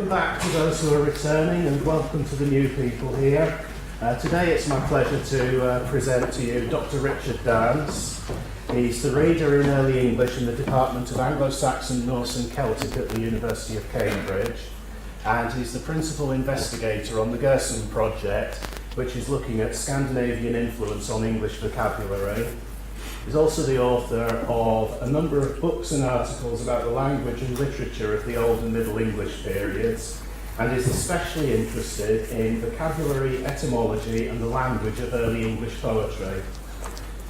Welcome back to those who are returning, and welcome to the new people here. Today it's my pleasure to present to you Dr. Richard Dance. He's the reader in early English in the Department of Anglo Saxon, Norse and Celtic at the University of Cambridge, and he's the principal investigator on the Gerson project, which is looking at Scandinavian influence on English vocabulary. He's also the author of a number of books and articles about the language and literature of the Old and Middle English periods, and is especially interested in vocabulary, etymology, and the language of early English poetry.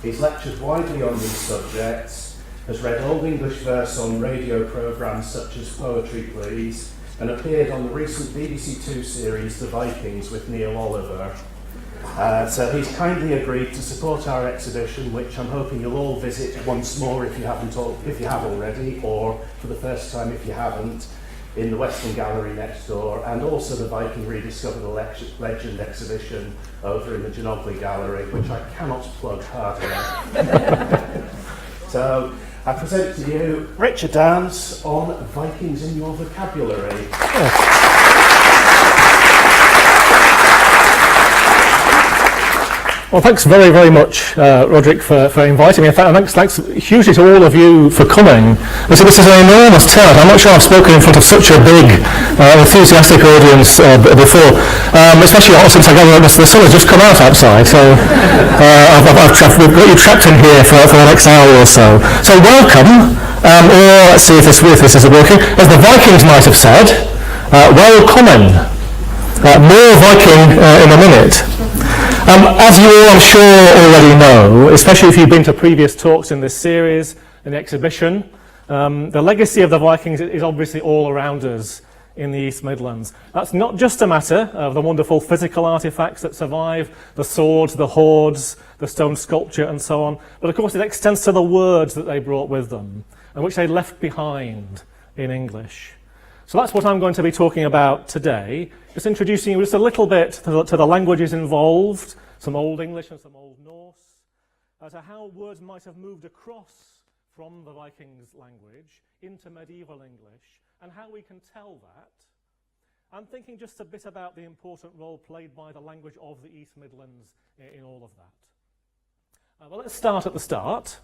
He's lectured widely on these subjects, has read Old English verse on radio programmes such as Poetry Please, and appeared on the recent BBC Two series The Vikings with Neil Oliver. So he's kindly agreed to support our exhibition, which I'm hoping you'll all visit once more if you have already, or for the first time if you haven't, in the Western Gallery next door, and also the Viking Rediscover the Legend exhibition over in the Genogli Gallery, which I cannot plug hard enough. So I present to you Richard Dance on Vikings in your vocabulary. Well, thanks very, very much, Roderick, for inviting me. In fact, thanks hugely to all of you for coming. This is an enormous turnout. I'm not sure I've spoken in front of such a big, enthusiastic audience before, especially since the sun has just come out outside. So we've got you trapped in here for the next hour or so. So welcome, or let's see if this is working. As the Vikings might have said, welcome. More Viking in a minute. As you all, I'm sure, already know, especially if you've been to previous talks in this series, in the exhibition, the legacy of the Vikings is obviously all around us in the East Midlands. That's not just a matter of the wonderful physical artefacts that survive, the swords, the hoards, the stone sculpture and so on, but of course it extends to the words that they brought with them and which they left behind in English. So that's what I'm going to be talking about today, just introducing you just a little bit to the languages involved, some Old English and some Old Norse, as to how words might have moved across from the Vikings language into medieval English, and how we can tell that. I'm thinking just a bit about the important role played by the language of the East Midlands in all of that. Well, let's start at the start.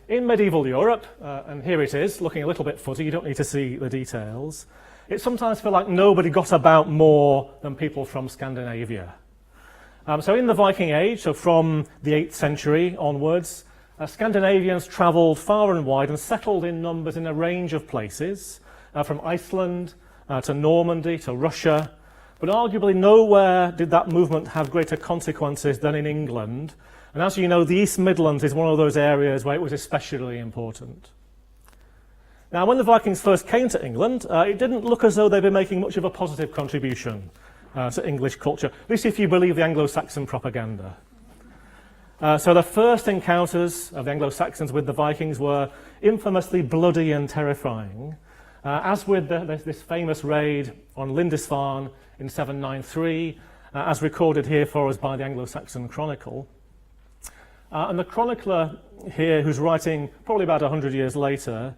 In medieval Europe, and here it is, looking a little bit fuzzy, you don't need to see the details, it sometimes feels like nobody got about more than people from Scandinavia. So in the Viking Age, so from the 8th century onwards, Scandinavians travelled far and wide and settled in numbers in a range of places, from Iceland to Normandy to Russia, but arguably nowhere did that movement have greater consequences than in England. And as you know, the East Midlands is one of those areas where it was especially important. Now, when the Vikings first came to England, it didn't look as though they'd been making much of a positive contribution to English culture, at least if you believe the Anglo Saxon propaganda. So the first encounters of the Anglo Saxons with the Vikings were infamously bloody and terrifying, as with this famous raid on Lindisfarne in 793, as recorded here for us by the Anglo Saxon Chronicle. And the chronicler here, who's writing probably about 100 years later,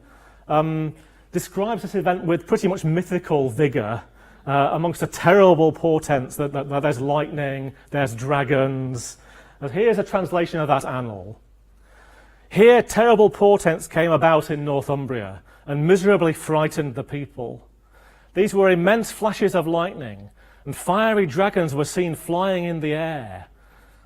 describes this event with pretty much mythical vigour, amongst the terrible portents that there's lightning, there's dragons. And here's a translation of that annal. Here terrible portents came about in Northumbria and miserably frightened the people. These were immense flashes of lightning, and fiery dragons were seen flying in the air.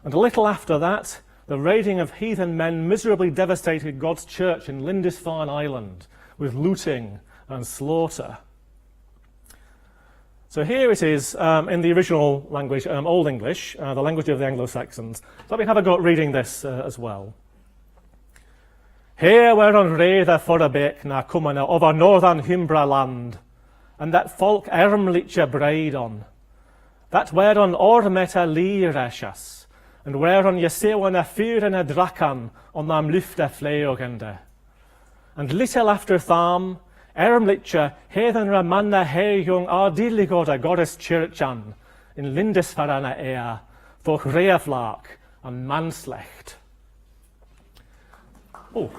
And a little after that, the raiding of heathen men miserably devastated God's church in Lindisfarne Island with looting and slaughter. So here it is in the original language, Old English, the language of the Anglo Saxons. So let me have a go at reading this as well. Here were on reither for a bek na cumana over northern Himbra land, and that folk ermliche braid on. That were on ormeta lirashas, and whereon je sewan a fyren a drakan on them lufte fleogende. And little after tham, ermliche heden ramanna herjung ardilligode goddess churchan, in Lindisfarne ea, for reaflak and manslecht. Oh.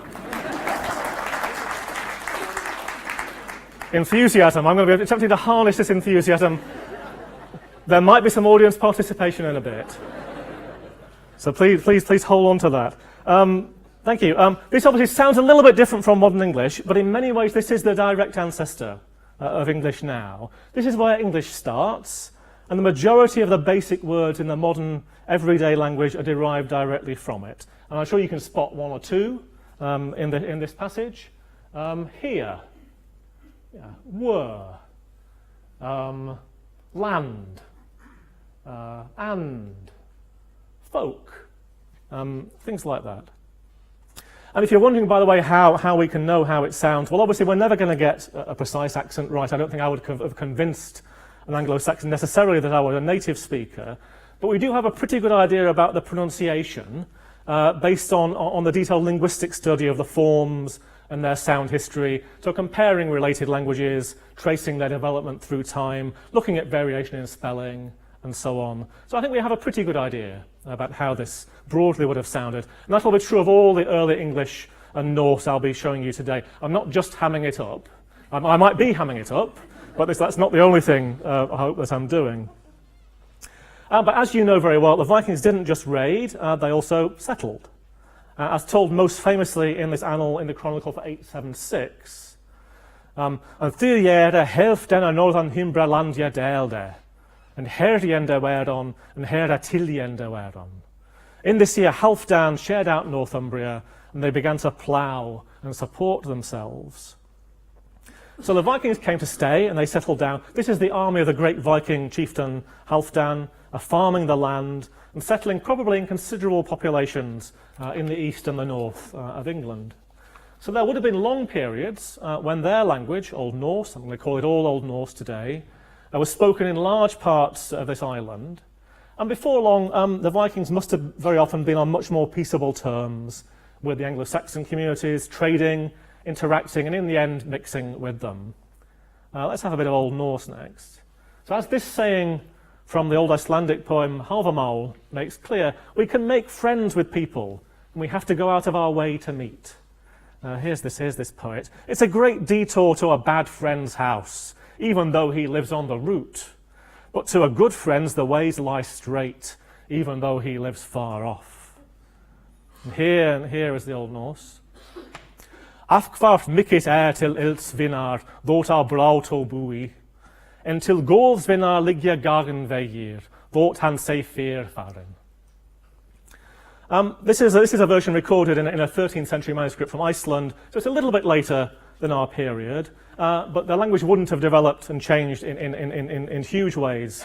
enthusiasm. I'm going to be attempting to harness this enthusiasm. There might be some audience participation in a bit. So please hold on to that. Thank you. This obviously sounds a little bit different from modern English, but in many ways this is the direct ancestor of English now. This is where English starts, and the majority of the basic words in the modern everyday language are derived directly from it. And I'm sure you can spot one or two in this passage. Here, were, land, and, folk, things like that. And if you're wondering, by the way, how we can know how it sounds, well, obviously we're never going to get a precise accent right. I don't think I would have convinced an Anglo Saxon necessarily that I was a native speaker, but we do have a pretty good idea about the pronunciation based on the detailed linguistic study of the forms and their sound history, so comparing related languages, tracing their development through time, looking at variation in spelling, and so on. So I think we have a pretty good idea about how this broadly would have sounded. And that will be true of all the early English and Norse I'll be showing you today. I'm not just hamming it up. I might be hamming it up, but that's not the only thing I hope that I'm doing. But as you know very well, the Vikings didn't just raid, they also settled. As told most famously in this annal in the Chronicle for 876. And Thyrjerde helft denna northern Himbralandia deelde, and herdiende werdon, and herda tildiende werdon. In this year, Halfdan shared out Northumbria, and they began to plough and support themselves. So the Vikings came to stay, and they settled down. This is the army of the great Viking chieftain Halfdan, farming the land, and settling probably in considerable populations in the east and the north of England. So there would have been long periods when their language, Old Norse, I'm going to call it all Old Norse today, was spoken in large parts of this island. And before long, the Vikings must have very often been on much more peaceable terms with the Anglo-Saxon communities, trading, interacting, and in the end, mixing with them. Let's have a bit of Old Norse next. So as this saying from the old Icelandic poem Hávamál makes clear, we can make friends with people, and we have to go out of our way to meet. Here's this poet. It's a great detour to a bad friend's house, even though he lives on the route. But to a good friend's the ways lie straight, even though he lives far off. And here is the Old Norse. Afkvarf mikit til ilsvinar, thot our brauto bui, until golvsvinar ligger gagen vegir, thot han say fear farin. This is a version recorded in a 13th century manuscript from Iceland, so it's a little bit later than our period, but the language wouldn't have developed and changed in huge ways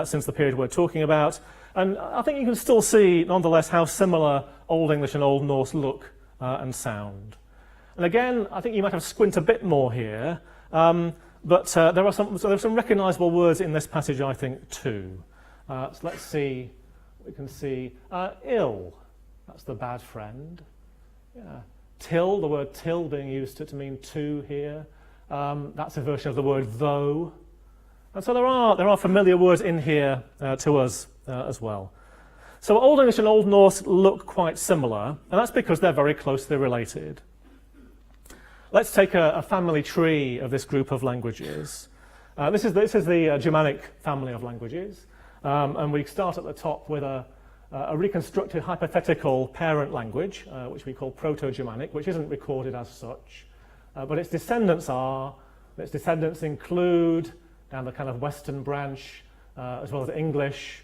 since the period we're talking about. And I think you can still see, nonetheless, how similar Old English and Old Norse look and sound. And again, I think you might have to squint a bit more here, but there are some recognisable words in this passage, I think, too. So let's see, we can see ill, that's the bad friend. Yeah. Till, the word till being used to mean to here. That's a version of the word though. And so there are familiar words in here to us as well. So Old English and Old Norse look quite similar, and that's because they're very closely related. Let's take a family tree of this group of languages. This is the Germanic family of languages, and we start at the top with a reconstructed hypothetical parent language, which we call Proto-Germanic, which isn't recorded as such, but its descendants include down the kind of western branch, as well as English,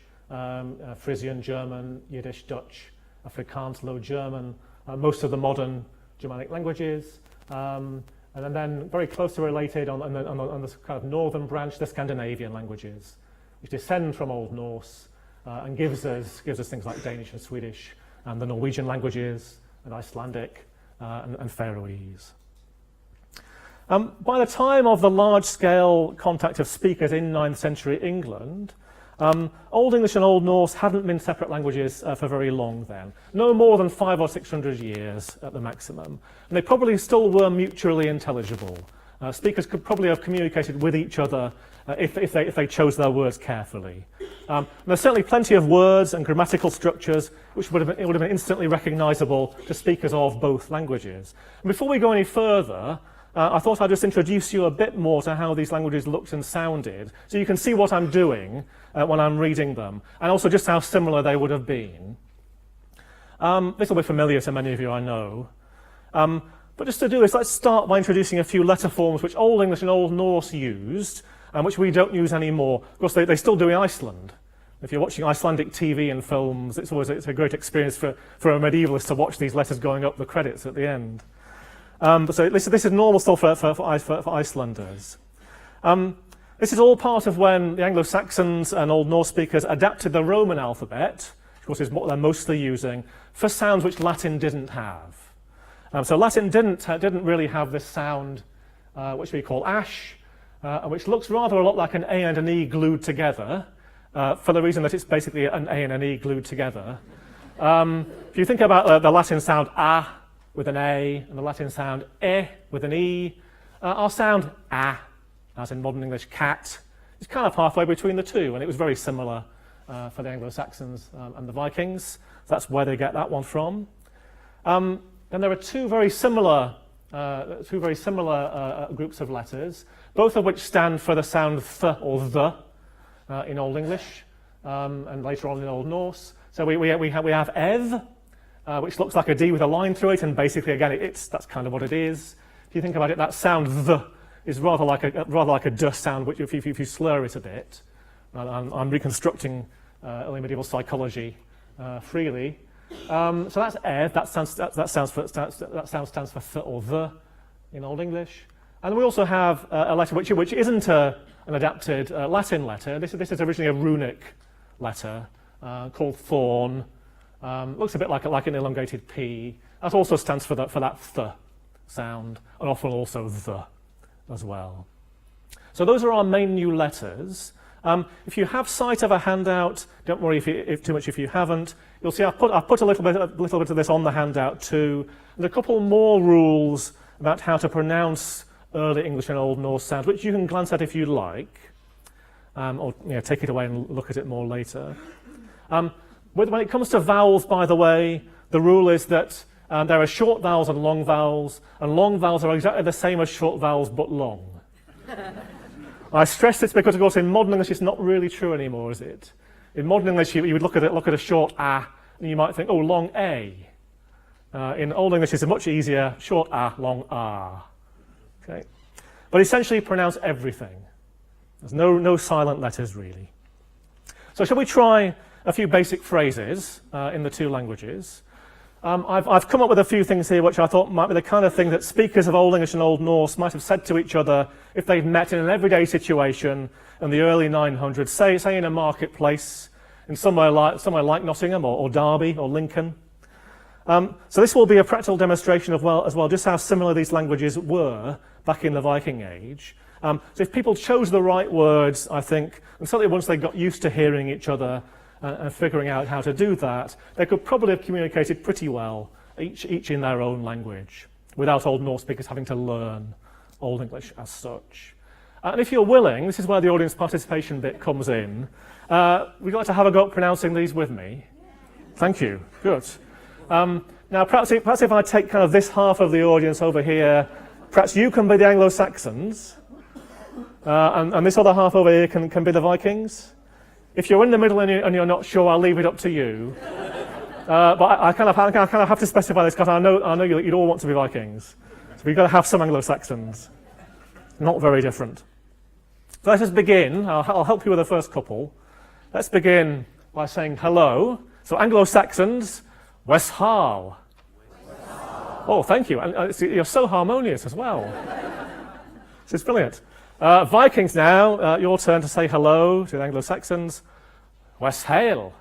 Frisian, German, Yiddish, Dutch, Afrikaans, Low German, most of the modern Germanic languages, and then very closely related on the kind of northern branch, the Scandinavian languages, which descend from Old Norse and gives us things like Danish and Swedish, and the Norwegian languages, and Icelandic, and Faroese. By the time of the large-scale contact of speakers in 9th century England, Old English and Old Norse hadn't been separate languages for very long then. No more than 500 or 600 years at the maximum. And they probably still were mutually intelligible. Speakers could probably have communicated with each other if they chose their words carefully. There's certainly plenty of words and grammatical structures which would have been instantly recognisable to speakers of both languages. And before we go any further, I thought I'd just introduce you a bit more to how these languages looked and sounded, so you can see what I'm doing when I'm reading them, and also just how similar they would have been. This will be familiar to many of you, I know. But just to do this, let's start by introducing a few letter forms which Old English and Old Norse used, and which we don't use anymore. Of course, they still do in Iceland. If you're watching Icelandic TV and films, it's a great experience for a medievalist to watch these letters going up the credits at the end. So this is normal stuff for Icelanders. This is all part of when the Anglo Saxons and Old Norse speakers adapted the Roman alphabet, which of course is what they're mostly using, for sounds which Latin didn't have. So Latin didn't really have this sound, which we call ash, which looks rather a lot like an A and an E glued together, for the reason that it's basically an A and an E glued together. If you think about the Latin sound a with an A and the Latin sound with an E, our sound a, as in modern English cat, is kind of halfway between the two, and it was very similar for the Anglo Saxons and the Vikings. So that's where they get that one from. Then there are two very similar groups of letters, both of which stand for the sound th or the in Old English, and later on in Old Norse. So we have ev, which looks like a D with a line through it, and basically again that's kind of what it is. If you think about it, that sound the is rather like a d sound, which if you slur it a bit. I'm reconstructing early medieval psychology freely. So that's ev. That sound stands for th or the in Old English. And we also have a letter which isn't an adapted Latin letter. This is originally a runic letter called thorn. Looks a bit like an elongated P. That also stands for that th sound, and often also the as well. So those are our main new letters. If you have sight of a handout, don't worry if too much if you haven't. You'll see I've put a little bit of this on the handout too. And a couple more rules about how to pronounce early English and Old Norse sounds, which you can glance at if you like, or take it away and look at it more later. When it comes to vowels, by the way, the rule is that there are short vowels and long vowels are exactly the same as short vowels but long. I stress this because, of course, in modern English it's not really true anymore, is it? In modern English you would look at a short a and you might think, oh, long a. In Old English it's much easier, short a, long a. Okay? But essentially pronounce everything. There's no silent letters really. So shall we try a few basic phrases in the two languages? I've come up with a few things here which I thought might be the kind of thing that speakers of Old English and Old Norse might have said to each other if they'd met in an everyday situation in the early 900s, say in a marketplace, in somewhere like Nottingham or Derby or Lincoln. So this will be a practical demonstration as well just how similar these languages were back in the Viking Age. So if people chose the right words, I think, and certainly once they got used to hearing each other and figuring out how to do that, they could probably have communicated pretty well, each in their own language, without Old Norse speakers having to learn Old English as such. And if you're willing, this is where the audience participation bit comes in. Would you like to have a go at pronouncing these with me? Thank you. Good. Now, perhaps if I take kind of this half of the audience over here, perhaps you can be the Anglo Saxons, and this other half over here can be the Vikings. If you're in the middle and you're not sure, I'll leave it up to you. But I kind of have to specify this because I know you'd all want to be Vikings. So we've got to have some Anglo Saxons. Not very different. So let's just begin. I'll help you with the first couple. Let's begin by saying hello. So Anglo Saxons, Weshal. Oh, thank you. And you're so harmonious as well. This is brilliant. Vikings now, your turn to say hello to the Anglo Saxons. Weshale.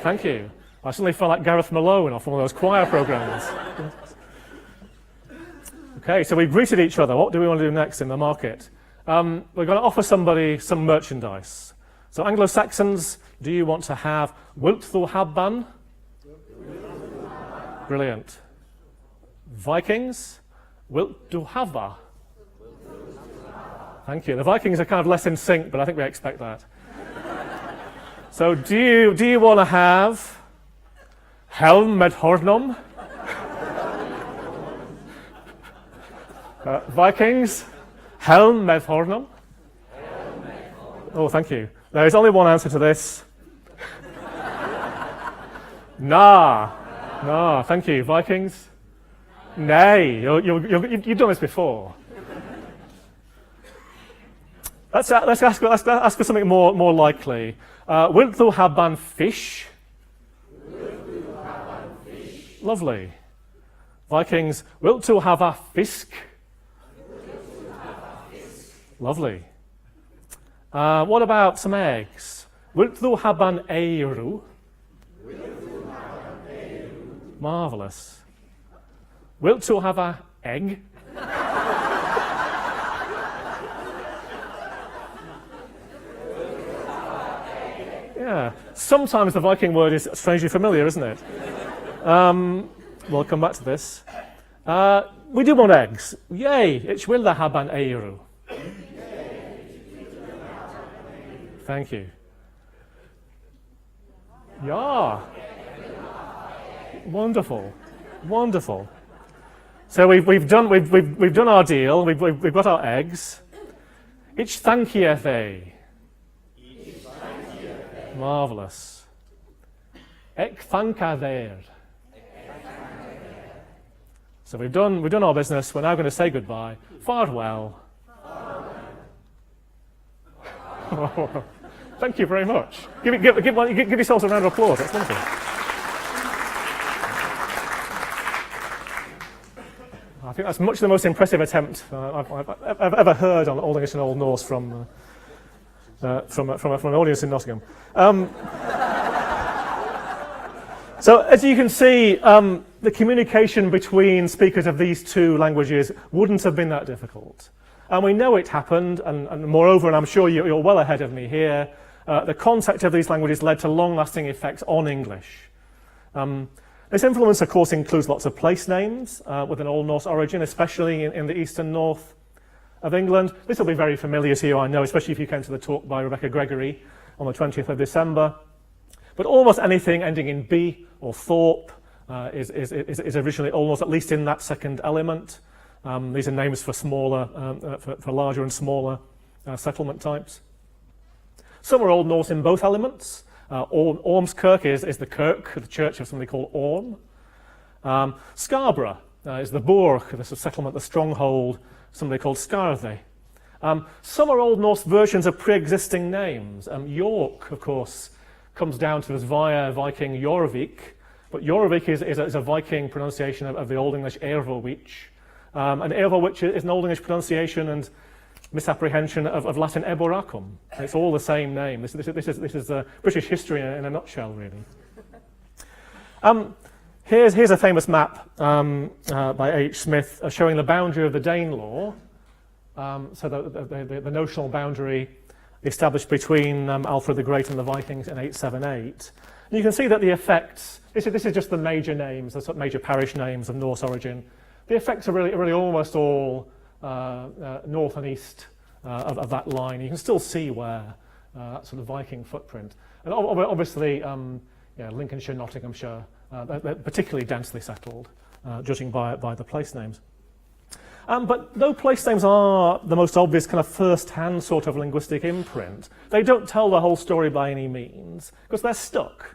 Thank you. I suddenly felt like Gareth Malone off one of those choir programs. Okay, so we've greeted each other. What do we want to do next in the market? We're going to offer somebody some merchandise. So Anglo Saxons, do you want to have Wilt thu habban? Brilliant. Vikings, Wilt du hava? Thank you. The Vikings are kind of less in sync, but I think we expect that. So do you want to have Helm med Hornum? Vikings, helm med hornum. Oh, thank you. There is only one answer to this. Nah, thank you. Vikings? Nay, you've done this before. Let's ask for something more likely. Wilt thou haben fish? Lovely. Vikings, wilt thou have a fisk? Lovely. What about some eggs? Wilt thou have an eiru? Marvellous. Wilt thou have a egg? Yeah. Sometimes the Viking word is strangely familiar, isn't it? We'll come back to this. We do want eggs. Yay, ich will da have an eiru. Thank you. Yeah. Wonderful. So we've done our deal. We've got our eggs. Ich thankie thee. Marvellous. Ek thanka there. So we've done our business. We're now going to say goodbye. Farewell. Thank you very much. Give yourselves a round of applause. That's wonderful. I think that's much the most impressive attempt I've ever heard on Old English and Old Norse from an audience in Nottingham. So as you can see, the communication between speakers of these two languages wouldn't have been that difficult. And we know it happened, and moreover, and I'm sure you're well ahead of me here, the contact of these languages led to long-lasting effects on English. This influence, of course, includes lots of place names with an Old Norse origin, especially in the east and north of England. This will be very familiar to you, I know, especially if you came to the talk by Rebecca Gregory on the 20th of December. But almost anything ending in B or Thorpe is originally Old Norse, at least in that second element. These are names for smaller, for larger and smaller settlement types. Some are Old Norse in both elements. Ormskirk is the kirk, the church of somebody called Orm. Scarborough is the burg, the settlement, the stronghold, somebody called Skarði. Some are Old Norse versions of pre-existing names. York, of course, comes down to us via Viking Jorvik, but Jorvik is a Viking pronunciation of the Old English Eirvowich. And Eirvowich is an Old English pronunciation and misapprehension of Latin Eboracum. It's all the same name. This is British history in a nutshell, really. Here's a famous map by H. Smith showing the boundary of the Danelaw. So the notional boundary established between Alfred the Great and the Vikings in 878. And you can see that the effects, this is just the major names, the sort of major parish names of Norse origin. The effects are really almost all north and east of that line. You can still see where that sort of Viking footprint. And obviously, Lincolnshire, Nottinghamshire, they're particularly densely settled, judging by the place names. But though place names are the most obvious kind of first-hand sort of linguistic imprint, they don't tell the whole story by any means, because they're stuck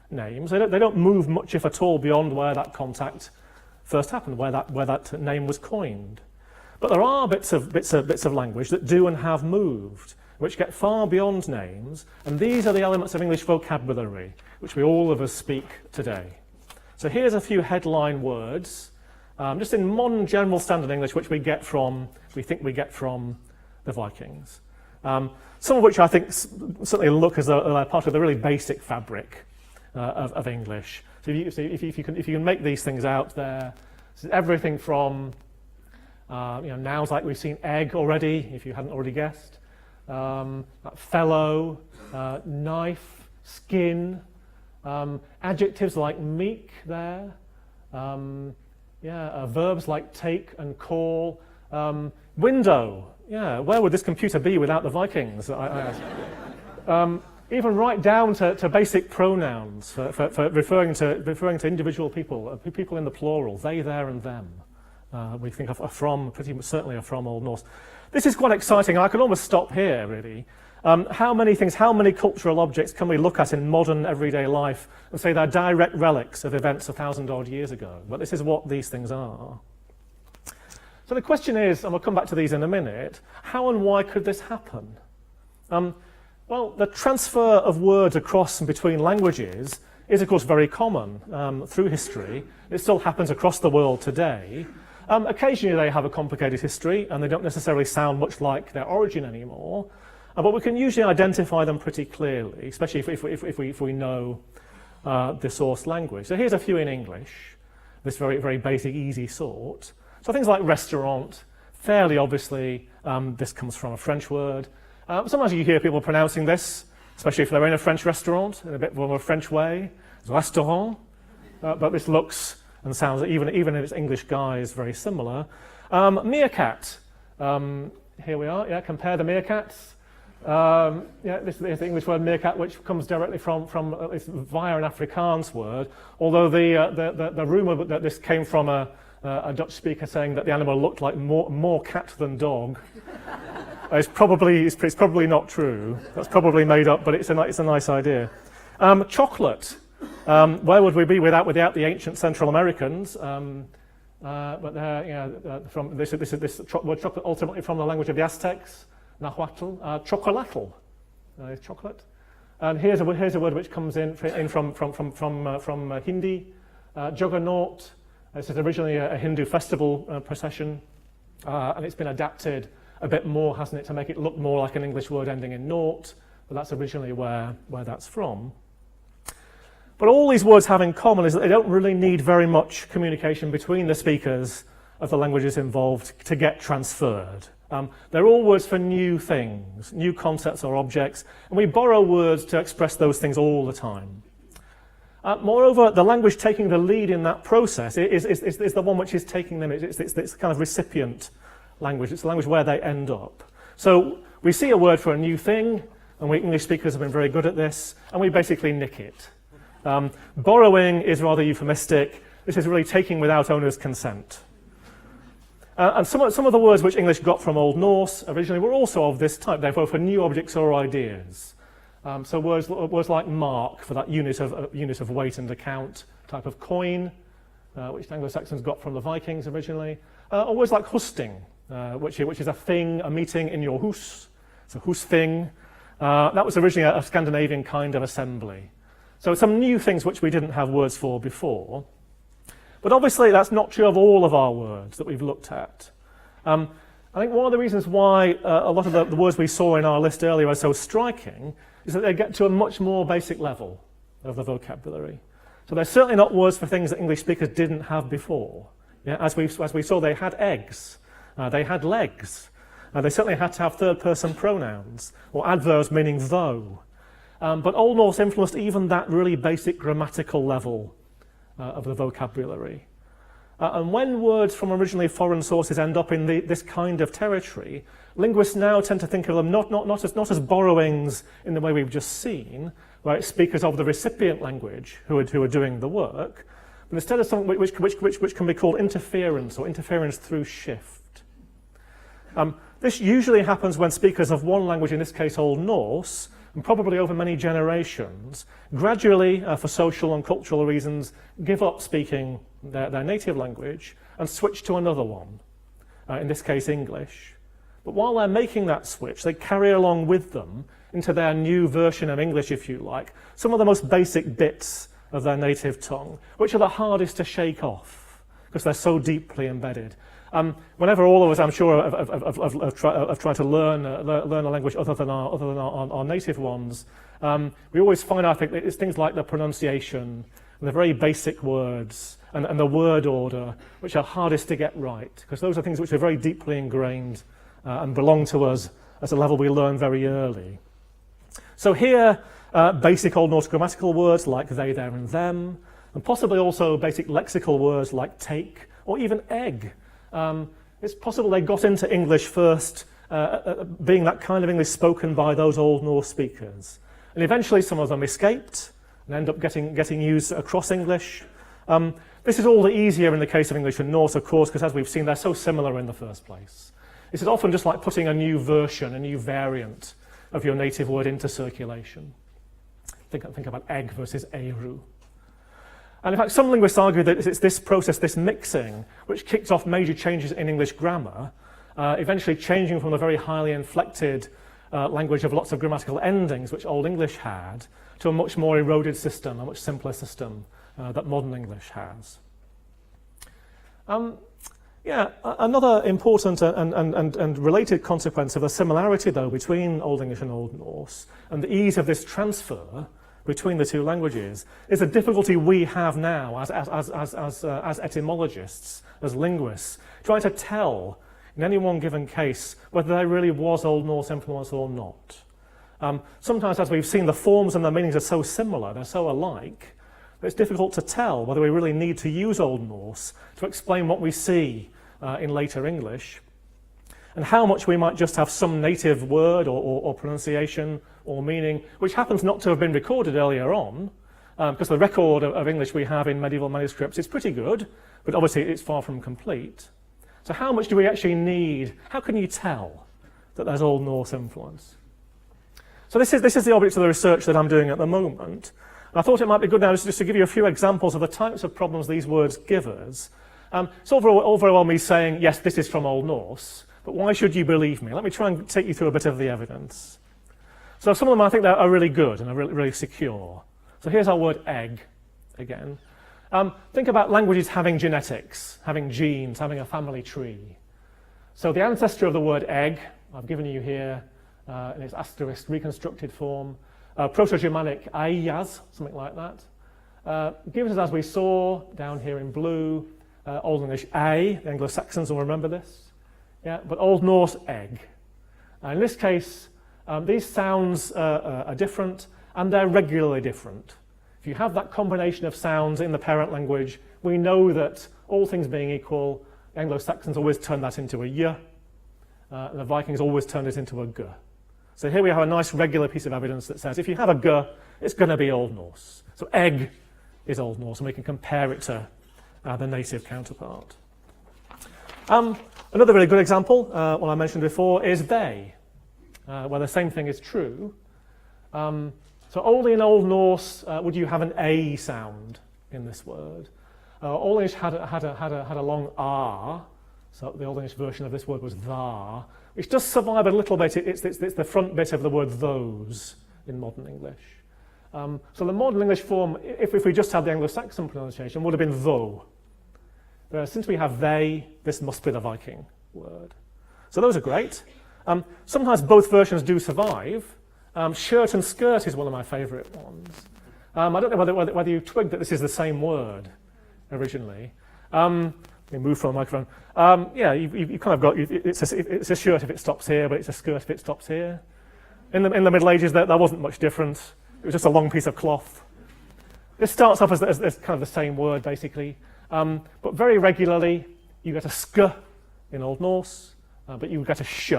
names. They don't move much, if at all, beyond where that contact first happened, where that name was coined. But there are bits of language that do and have moved, which get far beyond names, and these are the elements of English vocabulary, which we all of us speak today. So here's a few headline words, just in modern general standard English, which we think we get from the Vikings. Some of which I think certainly look as though they're part of the really basic fabric of English. So if you can make these things out there, this is everything from nouns like we've seen egg already, if you hadn't already guessed, fellow, knife, skin, adjectives like meek there, verbs like take and call, window. Yeah, where would this computer be without the Vikings? I ask. Even right down to basic pronouns for referring to individual people, people in the plural, they, their, and them. we think are from, pretty much certainly are from Old Norse. This is quite exciting. I could almost stop here, really. How many cultural objects can we look at in modern everyday life and say they're direct relics of events 1,000-odd years ago? But this is what these things are. So the question is, and we'll come back to these in a minute, how and why could this happen? Well, the transfer of words across and between languages is, of course, very common through history. It still happens across the world today. Occasionally they have a complicated history and they don't necessarily sound much like their origin anymore. But we can usually identify them pretty clearly, especially if we know the source language. So here's a few in English, this very, very basic, easy sort. So things like restaurant, fairly obviously, this comes from a French word. Sometimes you hear people pronouncing this, especially if they're in a French restaurant, in a bit more of a French way. It's restaurant, but this looks and sounds, even in its English guise, very similar. Meerkat, here we are, yeah, compare the meerkats. This is the English word meerkat, which comes directly from it's via an Afrikaans word, although the rumour that this came from a Dutch speaker saying that the animal looked like more cat than dog it's probably not true. That's probably made up, but it's a nice idea. Chocolate. Where would we be without the ancient Central Americans? But from this word chocolate ultimately from the language of the Aztecs. Nahuatl, chocolatl, chocolate. And here's a word which comes in from Hindi, juggernaut. This is originally a Hindu festival procession, and it's been adapted a bit more, hasn't it, to make it look more like an English word ending in naught, but that's originally where that's from. But all these words have in common is that they don't really need very much communication between the speakers of the languages involved to get transferred. They're all words for new things, new concepts or objects, and we borrow words to express those things all the time. Moreover, the language taking the lead in that process is the one which is taking them, it's kind of recipient language, it's the language where they end up. So we see a word for a new thing, and we English speakers have been very good at this, and we basically nick it. Borrowing is rather euphemistic. This is really taking without owner's consent. And some of the words which English got from Old Norse originally were also of this type, therefore for new objects or ideas. So words like mark for that unit of weight and account, type of coin, which Anglo Saxons got from the Vikings originally, or words like husting, which is a thing, a meeting in your hus. It's a husting. That was originally a Scandinavian kind of assembly. So some new things which we didn't have words for before. But obviously that's not true of all of our words that we've looked at. I think one of the reasons why a lot of the words we saw in our list earlier are so striking is that they get to a much more basic level of the vocabulary. So they're certainly not words for things that English speakers didn't have before. Yeah, as we saw, they had eggs, they had legs, they certainly had to have third-person pronouns, or adverbs meaning though. But Old Norse influenced even that really basic grammatical level of the vocabulary. And when words from originally foreign sources end up in this kind of territory, linguists now tend to think of them not as borrowings in the way we've just seen, where it's speakers of the recipient language who are doing the work, but instead of something which can be called interference or interference through shift. This usually happens when speakers of one language, in this case Old Norse, and probably over many generations, gradually, for social and cultural reasons, give up speaking their native language and switch to another one, in this case English. But while they're making that switch, they carry along with them into their new version of English, if you like, some of the most basic bits of their native tongue, which are the hardest to shake off, because they're so deeply embedded. Whenever all of us, I'm sure, have tried to learn a language other than our native ones, we always find, I think, it's things like the pronunciation and the very basic words and the word order which are hardest to get right, because those are things which are very deeply ingrained and belong to us at a level we learn very early. So here, basic Old Norse grammatical words like they, their, and them, and possibly also basic lexical words like take or even egg. It's possible they got into English first, being that kind of English spoken by those Old Norse speakers. And eventually some of them escaped and end up getting used across English. This is all the easier in the case of English and Norse, of course, because as we've seen, they're so similar in the first place. This is often just like putting a new version, a new variant of your native word into circulation. Think about egg versus eru. And in fact, some linguists argue that it's this process, this mixing, which kicks off major changes in English grammar, eventually changing from the very highly inflected language of lots of grammatical endings, which Old English had, to a much more eroded system, a much simpler system that modern English has. Another important and related consequence of the similarity, though, between Old English and Old Norse, and the ease of this transfer between the two languages, is the difficulty we have now as etymologists, as linguists, trying to tell in any one given case whether there really was Old Norse influence or not. Sometimes, as we've seen, the forms and the meanings are so similar, they're so alike, that it's difficult to tell whether we really need to use Old Norse to explain what we see in later English, and how much we might just have some native word or pronunciation or meaning, which happens not to have been recorded earlier on, because the record of English we have in medieval manuscripts is pretty good, but obviously it's far from complete. So how much do we actually need? How can you tell that there's Old Norse influence? So this is the object of the research that I'm doing at the moment. And I thought it might be good now just to give you a few examples of the types of problems these words give us. It's all very well me saying, yes, this is from Old Norse, but why should you believe me? Let me try and take you through a bit of the evidence. So some of them I think that are really good and are really secure. So here's our word egg again. Think about languages having genetics, having genes, having a family tree. So the ancestor of the word egg, I've given you here in its asterisk reconstructed form, Proto-Germanic ayas, something like that, gives us, as we saw down here in blue, Old English a, the Anglo Saxons will remember this, but Old Norse egg. In this case, these sounds are different, and they're regularly different. If you have that combination of sounds in the parent language, we know that, all things being equal, Anglo-Saxons always turn that into a y, and the Vikings always turned it into a g. So here we have a nice regular piece of evidence that says if you have a g, it's going to be Old Norse. So egg is Old Norse, and we can compare it to the native counterpart. Another really good example, one I mentioned before, is they, where the same thing is true. So only in Old Norse would you have an a sound in this word. Old English had a long r, so the Old English version of this word was thar, which does survive a little bit. It's the front bit of the word those in modern English. So the modern English form, if we just had the Anglo-Saxon pronunciation, would have been though. Whereas since we have they, this must be the Viking word. So those are great. Sometimes both versions do survive. Shirt and skirt is one of my favourite ones. I don't know whether you twigged that this is the same word originally. Let me move from the microphone. You kind of got, it's a shirt if it stops here, but it's a skirt if it stops here. In the Middle Ages, there wasn't much difference. It was just a long piece of cloth. This starts off as kind of the same word, basically. But very regularly, you get a sk in Old Norse, but you get a sh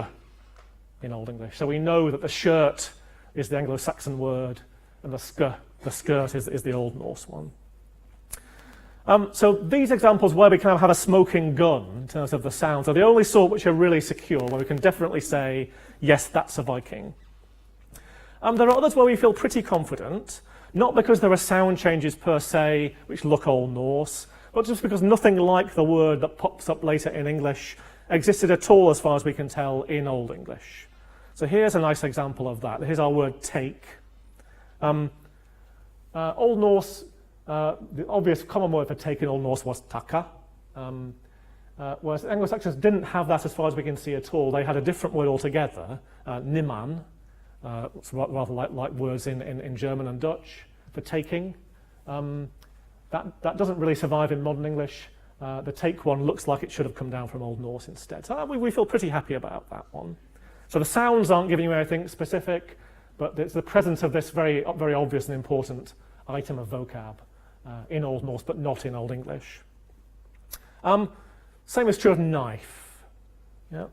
in Old English. So we know that the shirt is the Anglo-Saxon word, and the skirt is the Old Norse one. So these examples where we kind of have a smoking gun in terms of the sounds are the only sort which are really secure, where we can definitely say, yes, that's a Viking. There are others where we feel pretty confident, not because there are sound changes per se which look Old Norse, but just because nothing like the word that pops up later in English existed at all, as far as we can tell, in Old English. So here's a nice example of that. Here's our word take. Old Norse, the obvious common word for take in Old Norse was taka, whereas Anglo-Saxons didn't have that as far as we can see at all. They had a different word altogether, niman, rather like words in German and Dutch for taking. That doesn't really survive in modern English. The take one looks like it should have come down from Old Norse instead. So we feel pretty happy about that one. So the sounds aren't giving you anything specific, but it's the presence of this very, very obvious and important item of vocab in Old Norse, but not in Old English. Same is true of knife. Yeah.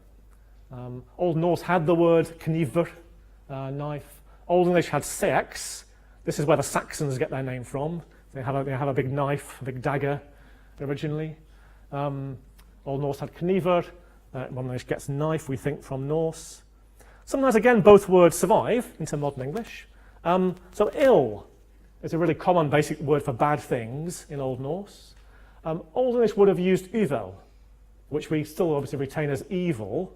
Old Norse had the word kniver, knife. Old English had sex. This is where the Saxons get their name from. They have a big knife, a big dagger. originally. Old Norse had kniver. Modern English gets knife, we think, from Norse. Sometimes, again, both words survive into modern English. So ill is a really common basic word for bad things in Old Norse. Old English would have used uvel, which we still obviously retain as evil,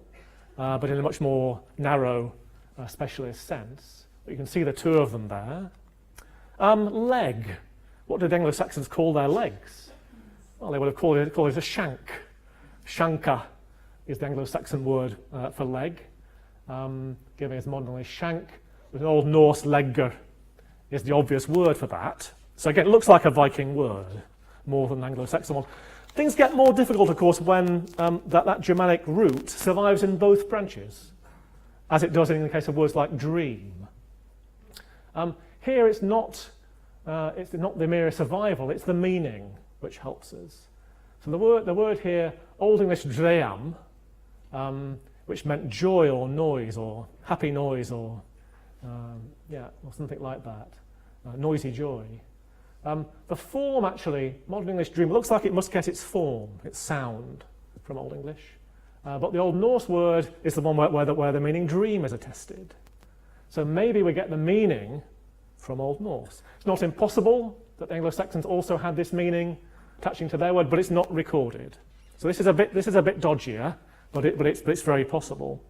but in a much more narrow specialist sense. But you can see the two of them there. Leg. What did Anglo Saxons call their legs? Well, they would have called it a shank. Shanka is the Anglo Saxon word for leg, giving us modern English shank. With an Old Norse legger is the obvious word for that. So again, it looks like a Viking word more than an Anglo Saxon one. Things get more difficult, of course, when that Germanic root survives in both branches, as it does in the case of words like dream. Here it's not the mere survival, it's the meaning which helps us. So the word here, Old English dream, which meant joy or noise or happy noise or something like that, noisy joy. The form, actually, modern English dream, looks like it must get its form, its sound, from Old English. But the Old Norse word is the one where the meaning dream is attested. So maybe we get the meaning from Old Norse. It's not impossible that the Anglo-Saxons also had this meaning attaching to their word, but it's not recorded. So this is a bit dodgier, but it's very possible.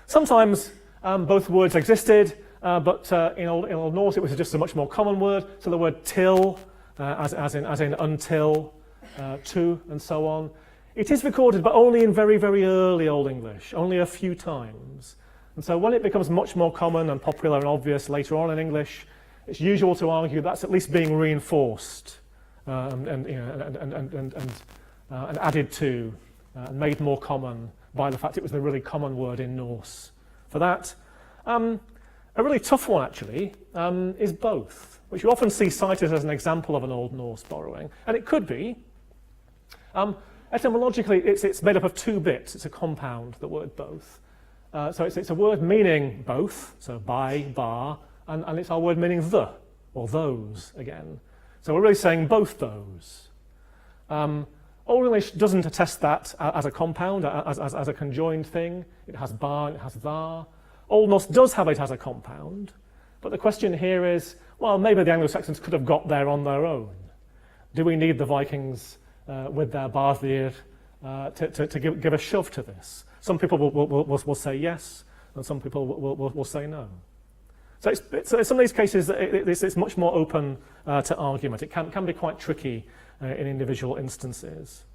Sometimes both words existed, but in Old Norse it was just a much more common word. So the word till, as in until, to, and so on. It is recorded, but only in very, very early Old English, only a few times. And so when it becomes much more common and popular and obvious later on in English, it's usual to argue that's at least being reinforced and added to and made more common by the fact it was the really common word in Norse. For that, a really tough one actually is both, which you often see cited as an example of an Old Norse borrowing, and it could be. Etymologically, it's made up of two bits. It's a compound, the word both. So it's a word meaning both, so by, bar, and it's our word meaning the, or those again. So we're really saying both those. Old English doesn't attest that as a compound, as a conjoined thing. It has bar, it has thar. Old Norse does have it as a compound, but the question here is, well, maybe the Anglo-Saxons could have got there on their own. Do we need the Vikings with their barðir to give a shove to this? Some people will say yes, and some people will say no. So in some of these cases, it's much more open to argument. It can be quite tricky in individual instances.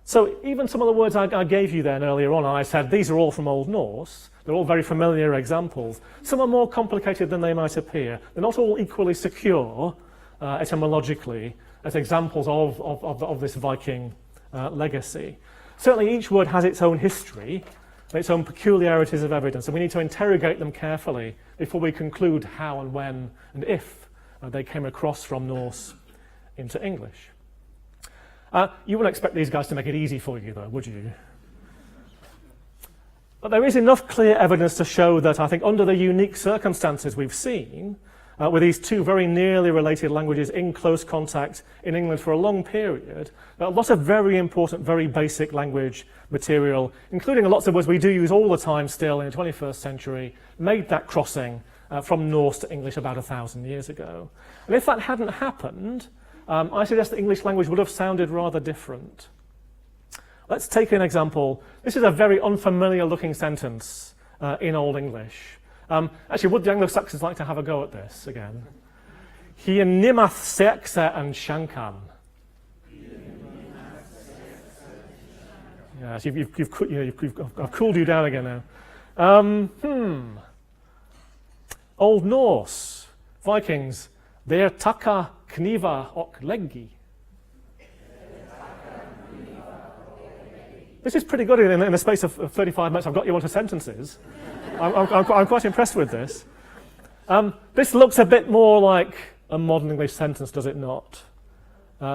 So even some of the words I gave you then earlier on, I said these are all from Old Norse. They're all very familiar examples. Some are more complicated than they might appear. They're not all equally secure etymologically as examples of this Viking legacy. Certainly each word has its own history, its own peculiarities of evidence, and we need to interrogate them carefully before we conclude how and when and if they came across from Norse into English. You wouldn't expect these guys to make it easy for you, though, would you? But there is enough clear evidence to show that I think under the unique circumstances we've seen, with these two very nearly related languages in close contact in England for a long period, a lot of very important, very basic language material, including lots of words we do use all the time still in the 21st century, made that crossing from Norse to English about 1,000 years ago. And if that hadn't happened, I suggest that English language would have sounded rather different. Let's take an example. This is a very unfamiliar looking sentence in Old English. Actually, would the Anglo-Saxons like to have a go at this again? Hi nimath sexe and shankan. Yes, I've cooled you down again now. Old Norse, Vikings, der taka kniva och leggi. This is pretty good in the space of 35 minutes. I've got you onto sentences. I'm quite impressed with this. This looks a bit more like a modern English sentence, does it not?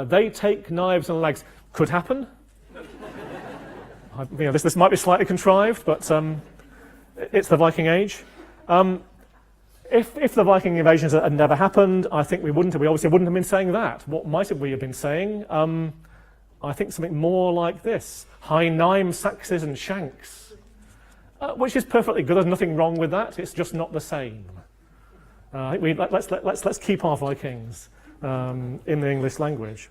They take knives and legs. Could happen. This might be slightly contrived, but it's the Viking Age. if the Viking invasions had never happened, I think we obviously wouldn't have been saying that. What might we have been saying? I think something more like this: High Nime, Saxes and Shanks, which is perfectly good. There's nothing wrong with that. It's just not the same. Let's keep our Vikings in the English language.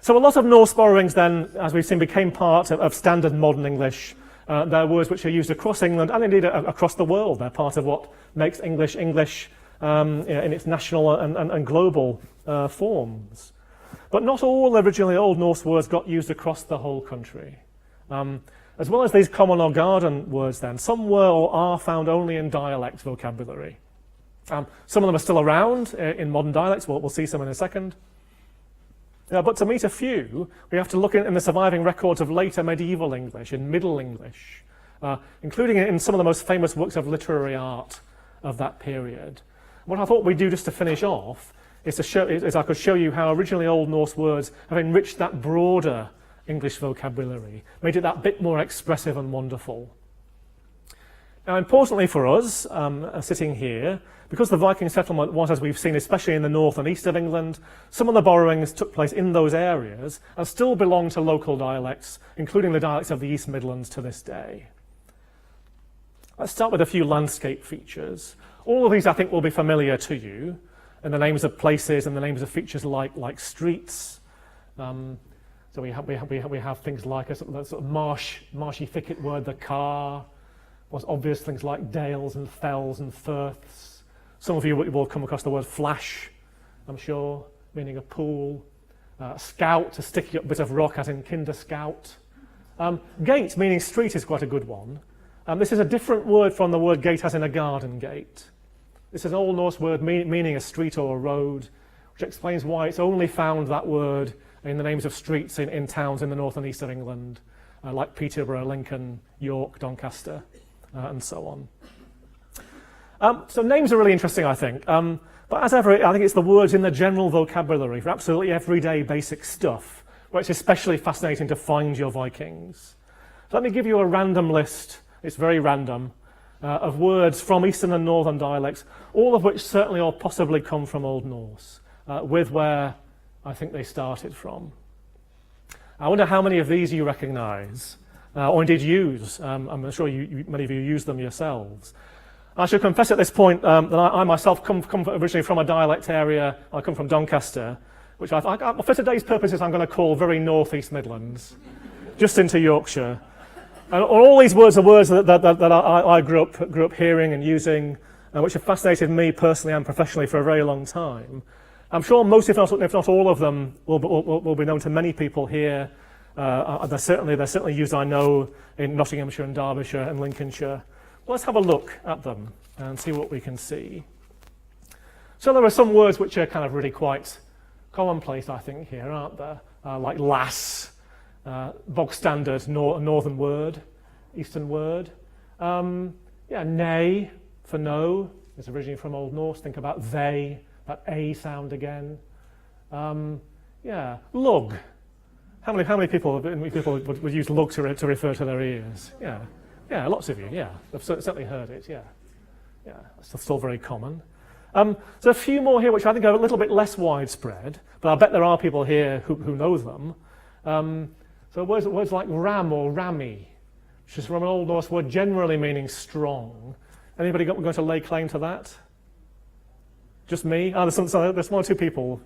So a lot of Norse borrowings then, as we've seen, became part of standard modern English. They're words which are used across England and indeed across the world. They're part of what makes English English in its national and global forms. But not all originally Old Norse words got used across the whole country. As well as these common or garden words then, some were or are found only in dialect vocabulary. Some of them are still around in modern dialects. We'll see some in a second. But to meet a few, we have to look in the surviving records of later medieval English, in Middle English, including in some of the most famous works of literary art of that period. What I thought we'd do just to finish off is I could show you how originally Old Norse words have enriched that broader English vocabulary, made it that bit more expressive and wonderful. Now, importantly for us, sitting here, because the Viking settlement was, as we've seen, especially in the north and east of England, some of the borrowings took place in those areas and still belong to local dialects, including the dialects of the East Midlands to this day. Let's start with a few landscape features. All of these, I think, will be familiar to you, and the names of places and the names of features like streets. So we have things like a sort of marshy thicket word, the car. Was obvious things like dales and fells and firths. Some of you will have come across the word flash, I'm sure, meaning a pool. Scout, a sticky up bit of rock, as in kinder scout. Gate, meaning street, is quite a good one. This is a different word from the word gate, as in a garden gate. This is an Old Norse word meaning a street or a road, which explains why it's only found, that word, in the names of streets in towns in the north and east of England, like Peterborough, Lincoln, York, Doncaster, and so on. So names are really interesting, I think. But as ever, I think it's the words in the general vocabulary for absolutely everyday basic stuff where it's especially fascinating to find your Vikings. So let me give you a random list, it's very random, of words from Eastern and Northern dialects, all of which certainly or possibly come from Old Norse, with where I think they started from. I wonder how many of these you recognise, or indeed use. I'm sure many of you use them yourselves. I should confess at this point that I myself come originally from a dialect area. I come from Doncaster, which for today's purposes I'm going to call very North East Midlands, just into Yorkshire. And all these words are words that I grew up hearing and using, which have fascinated me personally and professionally for a very long time. I'm sure most, if not all of them, will be known to many people here. They're certainly used, I know, in Nottinghamshire and Derbyshire and Lincolnshire. Well, let's have a look at them and see what we can see. So there are some words which are kind of really quite commonplace, I think, here, aren't there? Like lass, bog standard northern word, eastern word. Nay for no is originally from Old Norse. Think about they, that a sound again. Lug. How many people would use lug to refer to their ears? Yeah, lots of you. Yeah, I've certainly heard it. Yeah, it's still very common. So a few more here, which I think are a little bit less widespread, but I bet there are people here who know them. So words like ram or rammy, which is from an Old Norse word generally meaning strong. Anybody going to lay claim to that? Just me? There's one or two people.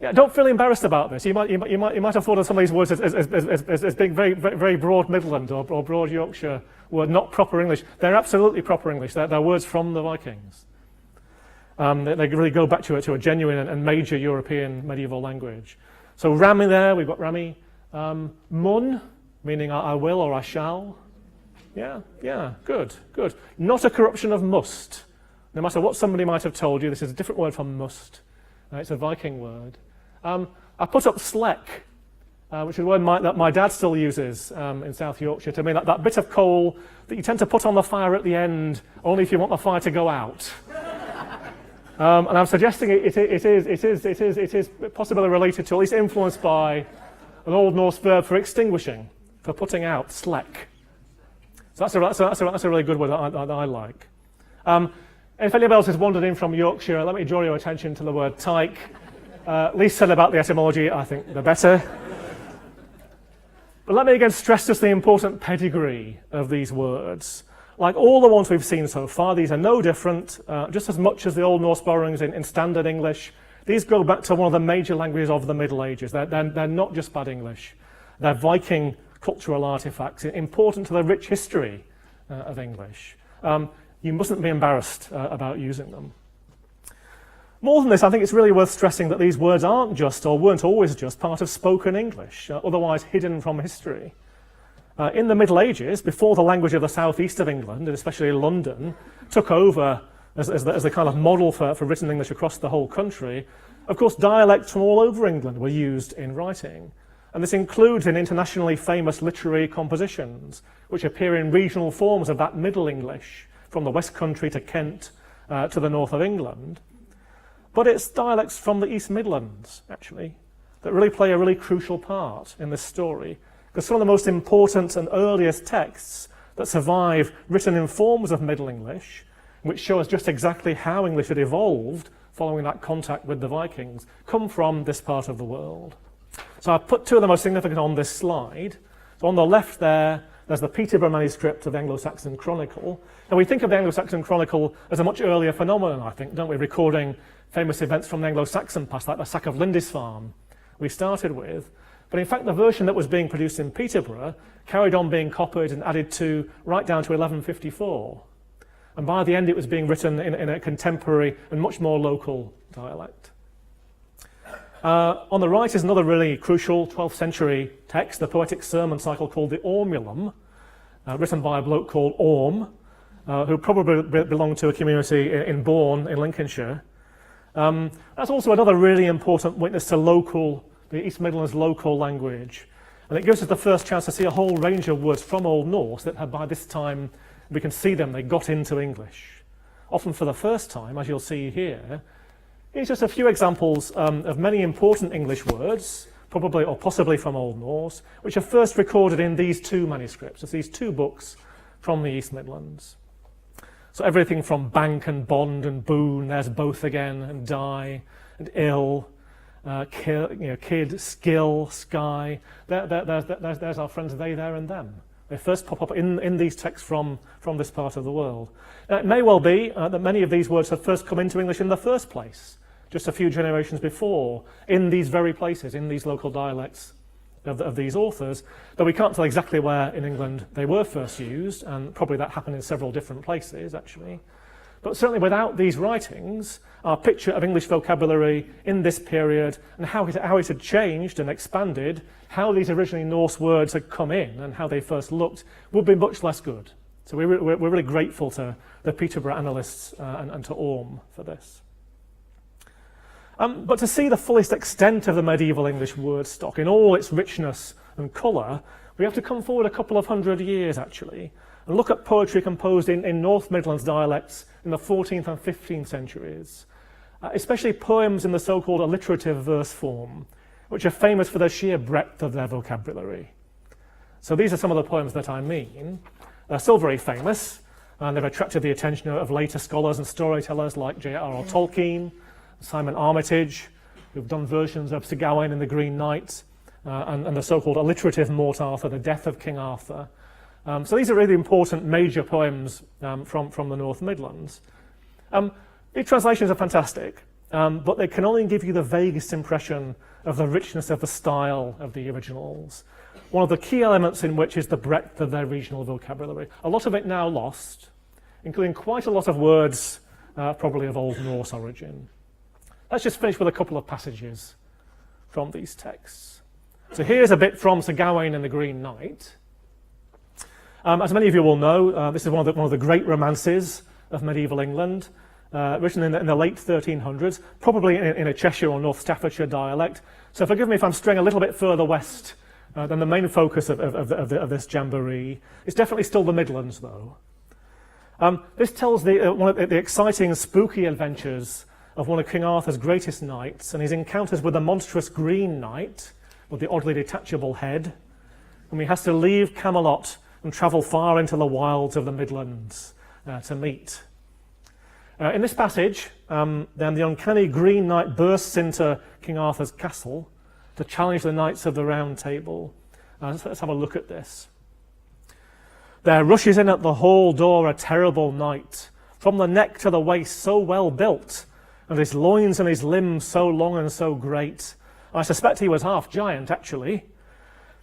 Yeah, don't feel embarrassed about this. You might have thought of some of these words as being very, very, very broad Midland or broad Yorkshire word, not proper English. They're absolutely proper English. They're words from the Vikings. They really go back to a genuine and major European medieval language. So rammy there, we've got rammy. Mun, meaning I will or I shall. Yeah, good. Not a corruption of must. No matter what somebody might have told you, this is a different word from must. It's a Viking word. I put up sleck, which is a word that my dad still uses in South Yorkshire to mean that bit of coal that you tend to put on the fire at the end, only if you want the fire to go out. And I'm suggesting it is possibly related to, at least influenced by, an Old Norse verb for extinguishing, for putting out, sleck. So that's a really good word that I like. If anybody else has wandered in from Yorkshire, let me draw your attention to the word tyke. Least said about the etymology, I think the better. But let me again stress just the important pedigree of these words. Like all the ones we've seen so far, these are no different, just as much as the Old Norse borrowings in Standard English. These go back to one of the major languages of the Middle Ages. They're not just bad English. They're Viking cultural artifacts, important to the rich history of English. You mustn't be embarrassed about using them. More than this, I think it's really worth stressing that these words aren't just, or weren't always just, part of spoken English, otherwise hidden from history. In the Middle Ages, before the language of the southeast of England, and especially London, took over as the kind of model for written English across the whole country, of course dialects from all over England were used in writing. And this includes in internationally famous literary compositions, which appear in regional forms of that Middle English, from the West Country to Kent to the north of England. But it's dialects from the East Midlands, actually, that really play a really crucial part in this story, because some of the most important and earliest texts that survive written in forms of Middle English, which show us just exactly how English had evolved following that contact with the Vikings, come from this part of the world. So I've put two of the most significant on this slide. So on the left there's the Peterborough manuscript of the Anglo Saxon Chronicle. And we think of the Anglo Saxon Chronicle as a much earlier phenomenon, I think, don't we? Recording famous events from the Anglo Saxon past, like the sack of Lindisfarne we started with. But in fact, the version that was being produced in Peterborough carried on being copied and added to right down to 1154. And by the end, it was being written in a contemporary and much more local dialect. On the right is another really crucial 12th century text, the poetic sermon cycle called the Ormulum, written by a bloke called Orm, who probably belonged to a community in Bourne in Lincolnshire. That's also another really important witness to the East Midlands local language. And it gives us the first chance to see a whole range of words from Old Norse that had by this time, we can see them, they got into English. Often for the first time, as you'll see here. Here's just a few examples of many important English words, probably or possibly from Old Norse, which are first recorded in these two manuscripts, these two books from the East Midlands. So everything from bank and bond and boon, there's both again, and die, and ill, kid, skill, sky. There's our friends they, there, and them. They first pop up in these texts from this part of the world. Now, it may well be that many of these words have first come into English in the first place, just a few generations before, in these very places, in these local dialects of these authors, though we can't tell exactly where in England they were first used, and probably that happened in several different places, actually. But certainly without these writings, our picture of English vocabulary in this period and how it had changed and expanded, how these originally Norse words had come in and how they first looked, would be much less good. So we're really grateful to the Peterborough annalists and to Orm for this. But to see the fullest extent of the medieval English word stock in all its richness and colour, we have to come forward a couple of hundred years, actually, and look at poetry composed in North Midlands dialects in the 14th and 15th centuries, especially poems in the so-called alliterative verse form, which are famous for the sheer breadth of their vocabulary. So these are some of the poems that I mean. They're still very famous, and they've attracted the attention of later scholars and storytellers like J.R.R. Tolkien, Simon Armitage, who've done versions of Sir Gawain and the Green Knight, and the so-called alliterative Mort Arthur, the death of King Arthur. So these are really important major poems from the North Midlands. These translations are fantastic, but they can only give you the vaguest impression of the richness of the style of the originals. One of the key elements in which is the breadth of their regional vocabulary. A lot of it now lost, including quite a lot of words probably of Old Norse origin. Let's just finish with a couple of passages from these texts. So here's a bit from Sir Gawain and the Green Knight. As many of you will know, this is one of the great romances of medieval England, written in the late 1300s, probably in a Cheshire or North Staffordshire dialect. So forgive me if I'm straying a little bit further west than the main focus of this jamboree. It's definitely still the Midlands, though. This tells one of the exciting and spooky adventures of one of King Arthur's greatest knights and his encounters with the monstrous Green Knight with the oddly detachable head, whom he has to leave Camelot and travel far into the wilds of the Midlands to meet. In this passage, then the uncanny Green Knight bursts into King Arthur's castle to challenge the knights of the Round Table. Let's have a look at this. There rushes in at the hall door a terrible knight, from the neck to the waist so well built, and his loins and his limbs so long and so great. I suspect he was half giant, actually,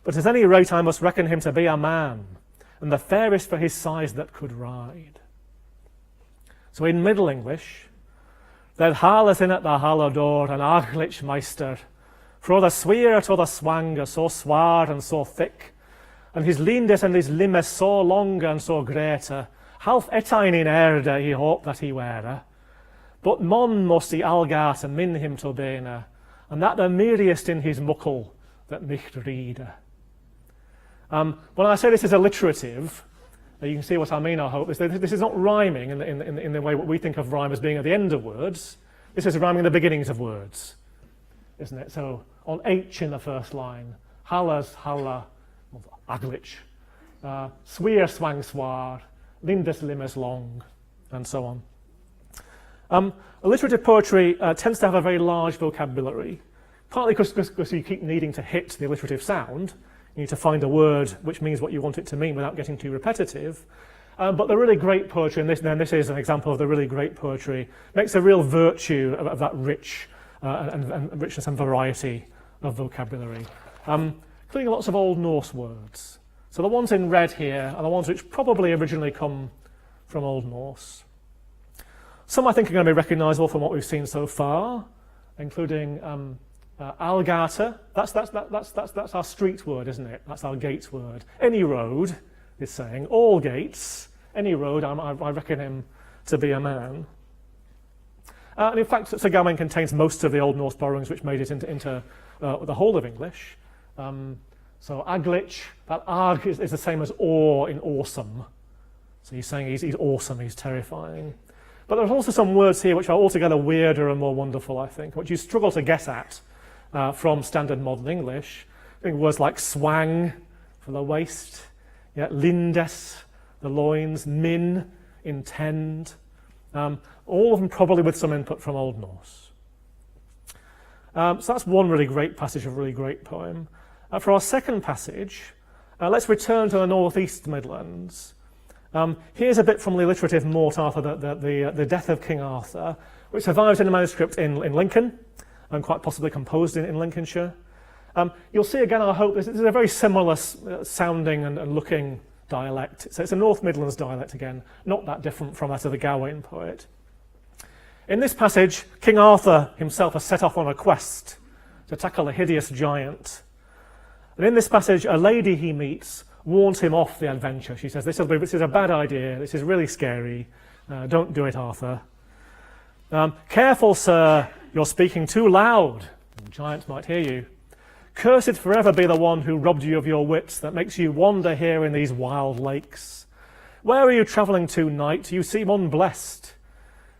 but at any rate I must reckon him to be a man, and the fairest for his size that could ride. So in Middle English, there harleth in at the hall door an Arglich meister, for the sweer to the swanger so swart and so thick, and his lindes and his limbes so long and so great, half etain in erde he hoped that he were, but mon must he algat and min him to bene, and that the merriest in his muckle that mich reade. When I say this is alliterative, you can see what I mean, I hope. This is not rhyming in the way what we think of rhyme as being at the end of words. This is rhyming at the beginnings of words, isn't it? So on H in the first line, hallas, halla, aglich, sweer, swang, swar, lindes, limes, long, and so on. Alliterative poetry tends to have a very large vocabulary, partly because you keep needing to hit the alliterative sound. You need to find a word which means what you want it to mean without getting too repetitive. But the really great poetry, and this is an example of the really great poetry, makes a real virtue of that rich and richness and variety of vocabulary, including lots of Old Norse words. So the ones in red here are the ones which probably originally come from Old Norse. Some I think are going to be recognisable from what we've seen so far, including Algata. That's our street word, isn't it? That's our gates word. Any road is saying, all gates, any road, I reckon him to be a man. And in fact, Sir Gawain contains most of the Old Norse borrowings which made it into the whole of English. So aglich, that arg is the same as awe in awesome. So he's saying he's awesome, he's terrifying. But there's also some words here which are altogether weirder and more wonderful, I think, which you struggle to get at from standard modern English. I think words like swang for the waist, lindes, the loins, min, intend, all of them probably with some input from Old Norse. So that's one really great passage, a really great poem. For our second passage, let's return to the North East Midlands. Here's a bit from the alliterative Mort Arthur, the Death of King Arthur, which survives in a manuscript in Lincoln, and quite possibly composed in Lincolnshire. You'll see again, I hope, this is a very similar sounding and looking dialect. So it's a North Midlands dialect again, not that different from that of the Gawain poet. In this passage, King Arthur himself has set off on a quest to tackle a hideous giant. And in this passage, a lady he meets warns him off the adventure. She says, this is a bad idea, this is really scary, don't do it, Arthur. Careful, sir, you're speaking too loud. The giant might hear you. Cursed forever be the one who robbed you of your wits, that makes you wander here in these wild lakes. Where are you travelling to, knight? You seem unblessed.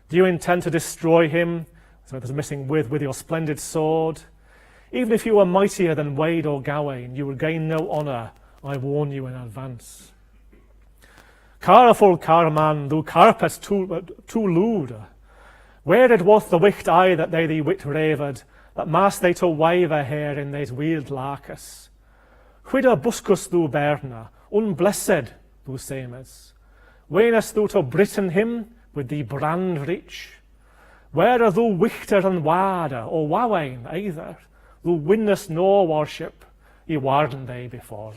Do you intend to destroy him, so there's a missing with your splendid sword? Even if you were mightier than Wade or Gawain, you would gain no honour, I warn you in advance. Careful, carman, thou carpet too lewd. Where it was the wicht eye that they thee wit raved, that mast they to waver here in these wild larkes. Whither buscus thou berna, unblessed thou sames? Wenest thou to Britain him with thee brand rich? Where are thou wichter than Wada or Wawain either? Thou winnest no worship, ye warden they before.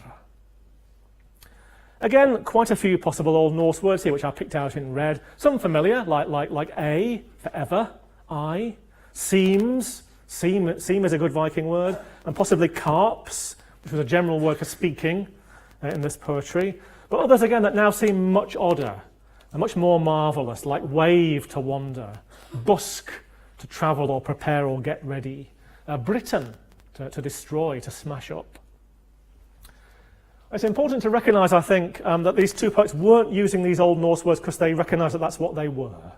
Again, quite a few possible Old Norse words here which I picked out in red. Some familiar, like a, for ever, I, seems, seem is a good Viking word, and possibly carps, which was a general word for speaking in this poetry. But others again that now seem much odder and much more marvellous, like wave to wander, busk to travel or prepare or get ready, Britain to destroy, to smash up. It's important to recognise, I think, that these two poets weren't using these Old Norse words because they recognised that that's what they were.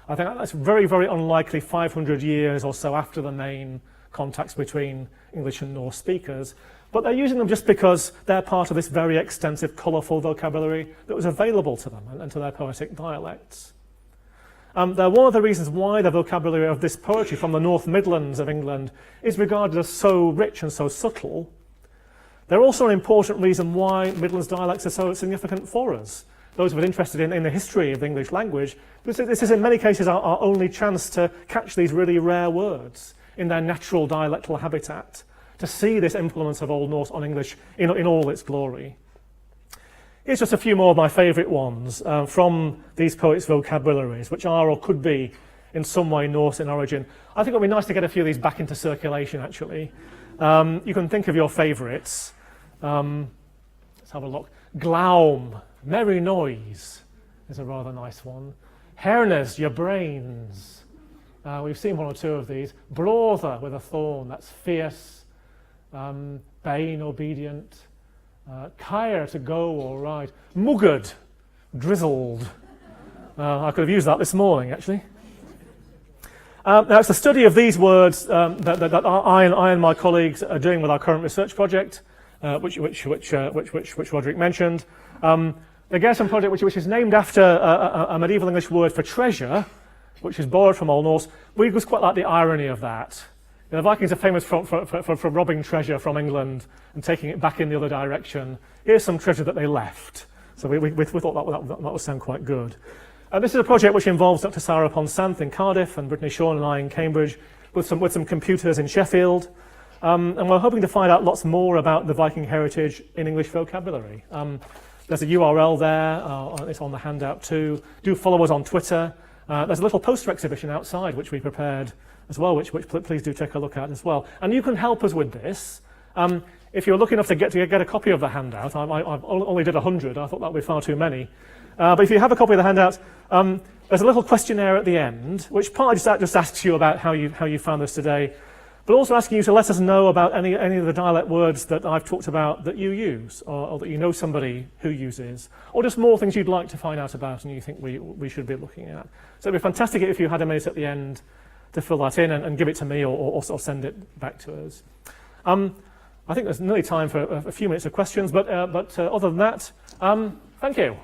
I think that's very, very unlikely 500 years or so after the main contacts between English and Norse speakers. But they're using them just because they're part of this very extensive, colourful vocabulary that was available to them and to their poetic dialects. They're one of the reasons why the vocabulary of this poetry from the North Midlands of England is regarded as so rich and so subtle. They're also an important reason why Midlands dialects are so significant for us. Those of us interested in the history of the English language, this is in many cases our only chance to catch these really rare words in their natural dialectal habitat, to see this influence of Old Norse on English in all its glory. Here's just a few more of my favourite ones from these poets' vocabularies, which are or could be in some way Norse in origin. I think it would be nice to get a few of these back into circulation, actually. You can think of your favourites. Let's have a look. Glaum, merry noise, is a rather nice one. Hairness, your brains. We've seen one or two of these. Brother with a thorn, that's fierce. Bane, obedient. Kire, to go or ride. Mugged, drizzled. I could have used that this morning, actually. Now, it's the study of these words that I and my colleagues are doing with our current research project, which Roderick mentioned. The Gerson project, which is named after a medieval English word for treasure, which is borrowed from Old Norse. We just quite like the irony of that. The Vikings are famous for robbing treasure from England and taking it back in the other direction. Here's some treasure that they left. So we thought that would sound quite good. This is a project which involves Dr. Sarah Ponsant in Cardiff and Brittany Shawn and I in Cambridge with some computers in Sheffield. And we're hoping to find out lots more about the Viking heritage in English vocabulary. There's a URL there, it's on the handout too. Do follow us on Twitter. There's a little poster exhibition outside which we prepared as well, which please do take a look at as well. And you can help us with this. If you're lucky enough to get a copy of the handout, I've only did 100, I thought that would be far too many. But if you have a copy of the handout, there's a little questionnaire at the end, which partly just asks you about how you found this today, but also asking you to let us know about any of the dialect words that I've talked about that you use, or that you know somebody who uses, or just more things you'd like to find out about and you think we should be looking at. So it'd be fantastic if you had a minute at the end to fill that in and give it to me or send it back to us. I think there's nearly time for a few minutes of questions, but other than that, thank you.